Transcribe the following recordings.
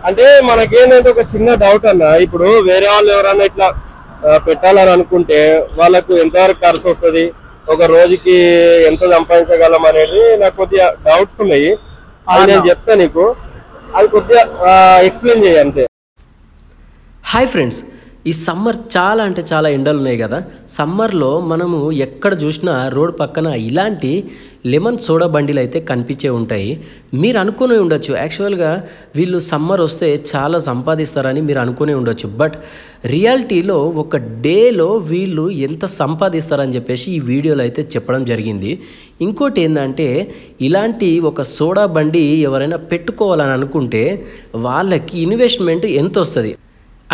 అంటే మనకేంటంటే ఒక చిన్న డౌట్ అన్న, ఇప్పుడు వేరే వాళ్ళు ఎవరన్నా ఇట్లా పెట్టాలని అనుకుంటే వాళ్ళకు ఎంతవరకు ఖర్చు వస్తుంది, ఒక రోజుకి ఎంత సంపాదించగలం అనేది నాకు కొద్దిగా డౌట్స్ ఉన్నాయి. అది నేను చెప్తా నీకు, అది కొద్దిగా ఎక్స్ప్లెయిన్ చేయి అంతే. హాయ్ ఫ్రెండ్స్, ఈ సమ్మర్ చాలా అంటే చాలా ఎండలు ఉన్నాయి కదా. సమ్మర్లో మనము ఎక్కడ చూసినా రోడ్ పక్కన ఇలాంటి లెమన్ సోడా బండిలు అయితే కనిపించే ఉంటాయి. మీరు అనుకునే ఉండొచ్చు యాక్చువల్గా వీళ్ళు సమ్మర్ వస్తే చాలా సంపాదిస్తారని మీరు అనుకునే ఉండొచ్చు. బట్ రియాలిటీలో ఒక డేలో వీళ్ళు ఎంత సంపాదిస్తారని చెప్పేసి ఈ వీడియోలో అయితే చెప్పడం జరిగింది. ఇంకోటి ఏంటంటే, ఇలాంటి ఒక సోడా బండి ఎవరైనా పెట్టుకోవాలని అనుకుంటే వాళ్ళకి ఇన్వెస్ట్మెంట్ ఎంత వస్తుంది,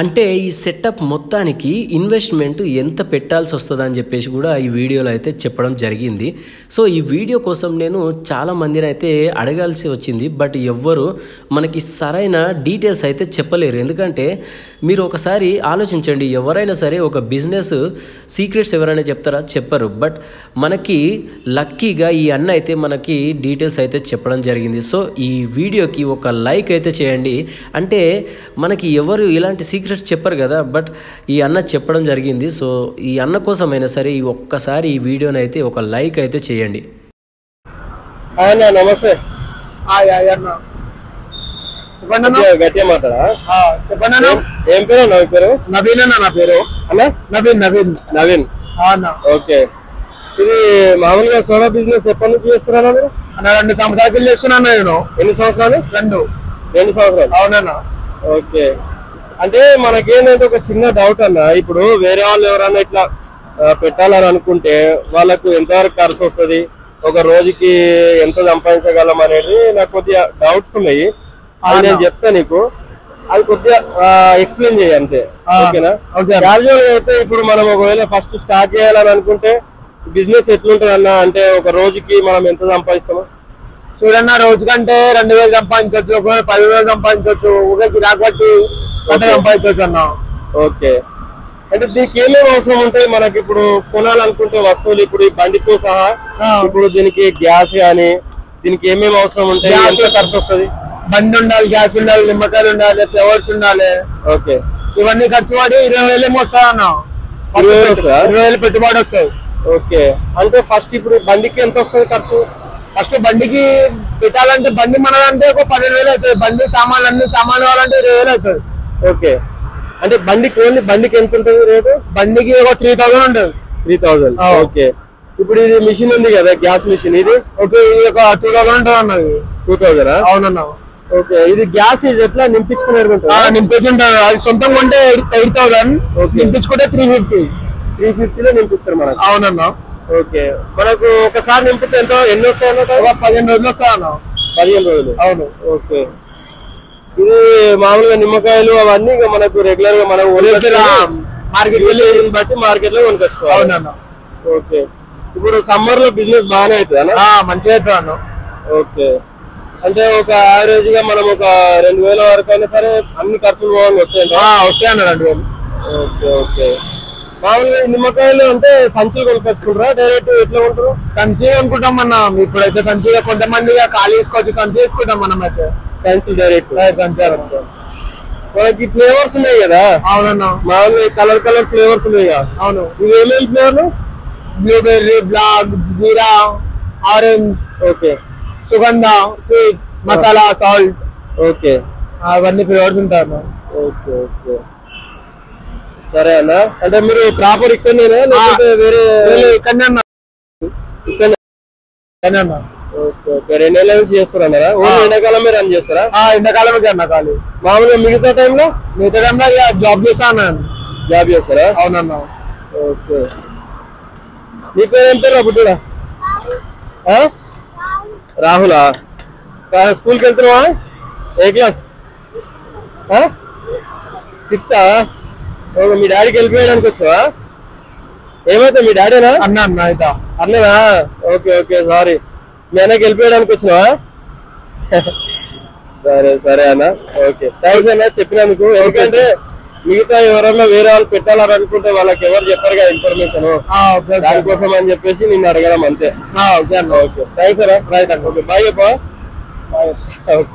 అంటే ఈ సెటప్ మొత్తానికి ఇన్వెస్ట్మెంట్ ఎంత పెట్టాల్సి వస్తుంది అని చెప్పేసి కూడా ఈ వీడియోలో అయితే చెప్పడం జరిగింది. సో ఈ వీడియో కోసం నేను చాలా మందిని అయితే అడగాల్సి వచ్చింది. బట్ ఎవ్వరు మనకి సరైన డీటెయిల్స్ అయితే చెప్పలేరు. ఎందుకంటే మీరు ఒకసారి ఆలోచించండి, ఎవరైనా సరే ఒక బిజినెస్ సీక్రెట్స్ ఎవరైనా చెప్తారా? చెప్పరు. బట్ మనకి లక్కీగా ఈ అన్న అయితే మనకి డీటెయిల్స్ అయితే చెప్పడం జరిగింది. సో ఈ వీడియోకి ఒక లైక్ అయితే చేయండి. అంటే మనకి ఎవరు ఇలాంటి సీక్రెట్స్ చెప్పరు కదా, బట్ ఈ అన్న చెప్పడం జరిగింది. సో ఈ అన్న కోసమైనా సరే ఈ ఒక్కసారి ఈ వీడియోని అయితే ఒక లైక్ అయితే చేయండి. నమస్తే. గట్టిగా మాట్లాడా? చెప్పండి. ఏం పేరు? నా పేరు నవీన్ అన్న. నా పేరు అన్న నవీన్. నవీన్ నవీన్ ఓకే. ఇది మామూలుగా సోడా బిజినెస్ ఎప్పటి నుంచి చేస్తున్నాను మీరు? అన్న 2 సంవత్సరాలు చేస్తున్నాను నేను. ఎన్ని సంవత్సరాలు? 2 సంవత్సరాలు. అవునన్నా. ఓకే. అంటే మనకేంటంటే ఒక చిన్న డౌట్ అన్న, ఇప్పుడు వేరే వాళ్ళు ఎవరన్నా ఇట్లా పెట్టాలని అనుకుంటే వాళ్ళకు ఎంతవరకు ఖర్చు వస్తుంది, ఒక రోజుకి ఎంత సంపాదించగలం అనేది నాకు కొద్దిగా డౌట్స్ ఉన్నాయి. అది నేను చెప్తా నీకు, అది కొద్దిగా ఎక్స్ప్లెయిన్ చేయి అంతే. ఓకేనా? క్యాజువల్ గా అయితే ఇప్పుడు మనం ఒకవేళ ఫస్ట్ స్టార్ట్ చేయాలని అనుకుంటే బిజినెస్ ఎట్లుంటది అన్న, అంటే ఒక రోజుకి మనం ఎంత సంపాదిస్తాము? చూడన్నా, రోజుకంటే 2000 సంపాదించవచ్చు, 10,000 సంపాదించవచ్చు, ఒక గిరాక్ బట్టి సంపాదించవచ్చు అన్న. ఓకే. అంటే దీనికి ఏమేమి అవసరం ఉంటాయి మనకి? ఇప్పుడు కొనాలనుకుంటే వస్తువులు, ఇప్పుడు ఈ బండితో సహా ఇప్పుడు దీనికి గ్యాస్ గానీ దీనికి ఏమేమి అవసరం ఉంటాయి, ఎంత ఖర్చు వస్తుంది? బండి ఉండాలి, గ్యాస్ ఉండాలి, నిమ్మకాయలు ఉండాలి, ఫ్లవర్స్ ఉండాలి. ఓకే. ఇవన్నీ ఖర్చు పడి 20,000 వస్తాయి అన్న. 20,000 పెట్టుబడి వస్తాయి. ఓకే. అంటే ఫస్ట్ ఇప్పుడు బండికి ఎంత వస్తుంది ఖర్చు? ఫస్ట్ బండికి పెట్టాలంటే బండి మనదంటే ఒక 12,000 అవుతుంది. బండి సామాన్లు అన్ని సామాన్లు కావాలంటే 20,000 అవుతుంది. ఓకే. అంటే బండికి ఓన్లీ బండికి ఎంత ఉంటుంది రేటు? బండికి ఒక 3,000 ఉంటుంది. 3,000. ఓకే. ఇప్పుడు ఇది మిషన్ ఉంది కదా, గ్యాస్ మిషన్, ఇది ఓకే, ఇది ఒక 2,000 ఉంటుంది అన్నది. 2,000? అవునన్నా. ఓకే. ఇది గ్యాస్ ఇది ఎట్లా నింపించుకున్నారు? నింపించుంటారు. అది సొంతంగా ఉంటే 8,000, నింపించుకుంటే 350 లో నింపిస్తారు మనకు. అవునన్నా. ఓకే. మనకు ఒకసారి నింపితే ఎన్ని వస్తాయి? ఒక 15 రోజులు వస్తాయి అన్న. 15 రోజులు. అవును. ఓకే. ఇది మామూలుగా నిమ్మకాయలు అవన్నీ మనకు రెగ్యులర్ గా మనం మార్కెట్ వెళ్ళి బట్టి మార్కెట్ లో కొనుక్కోవాలి. అవునన్నా. ఓకే. ఇప్పుడు సమ్మర్ లో బిజినెస్ బాగానే అవుతుంది అన్న? మంచిగా అవుతుంది అన్న. ఓకే. అంటే ఒక యావరేజ్ గా మనం ఒక 2,000 వరకు అయినా సరే అన్ని ఖర్చులు వస్తాయన్న 2,000. ఓకే. ఓకే. మామూలుగా నిమ్మకాయలు అంటే సంచులు కొనుక్కొచ్చుకుంటారా, డైరెక్ట్ ఎట్లా ఉంటారు? సంచి అనుకుంటాం అన్న. ఇప్పుడైతే సంచిగా కొంతమంది ఖాళీ వేసుకోవచ్చు, సంచి వేసుకుంటాం మనం అయితే. సంచి డైరెక్ట్ సంచి. మనకి ఫ్లేవర్స్ ఉన్నాయి కదా? అవునన్నా. మామూలుగా కలర్ ఫ్లేవర్స్ ఉన్నాయి కదా? అవును. ఇవి ఏమేమి ఫ్లేవర్లు? బ్లూబెర్రీ, బ్లాక్, జీరా, ఆరెంజ్, ఓకే, సుగంధ, స్వీట్, మసాలా, సాల్ట్. ఓకే. అవన్నీ ఫ్లేవర్స్ ఉంటాయి అన్న. ఓకే. ఓకే. సరే అన్న. అంటే మీరు ప్రాపర్ ఇక్కడనేనా లేకపోతే వేరే? ఇక్కడనే అన్న. ఇక్కడనే. ఓకే. ఓకే. 2 నెలల నుంచి చేస్తారన్నారా? ఎండాకాలమే రన్ చేస్తారా? ఎండాకాలమే అన్న. ఖాళీ మామూలుగా మిగతా టైంలో జాబ్ చేస్తాను. జాబ్ చేస్తారా? అవునన్నా. ఓకే. నీ పేరు ఏం పేరు? బుడ్డా? రాహులా? స్కూల్కి వెళ్తున్నావా? ఏ క్లాస్? 5th? ఓకే. మీ డాడీకి వెళ్ళిపోయడానికి వచ్చావా? ఏమైతే మీ డాడీనా? అన్న అయితే అన్ననా? ఓకే. ఓకే. సారీ. మీ అన్నకి వెళ్ళిపోయడానికి వచ్చినావా? సరే అన్న. ఓకే. థ్యాంక్స్ అన్న చెప్పినందుకు. ఎందుకంటే మిగతా ఎవరన్నా వేరే వాళ్ళు పెట్టాలని అనుకుంటే వాళ్ళకి ఎవరు చెప్పారు కదా ఇన్ఫర్మేషన్, దానికోసం అని చెప్పేసి నిన్ను అడగడం అంతే. ఓకే అన్న. ఓకే. థ్యాంక్స్ అన్న. రైట్ అన్న. ఓకే. బాయ్ చెప్పా. బాయ్. ఓకే.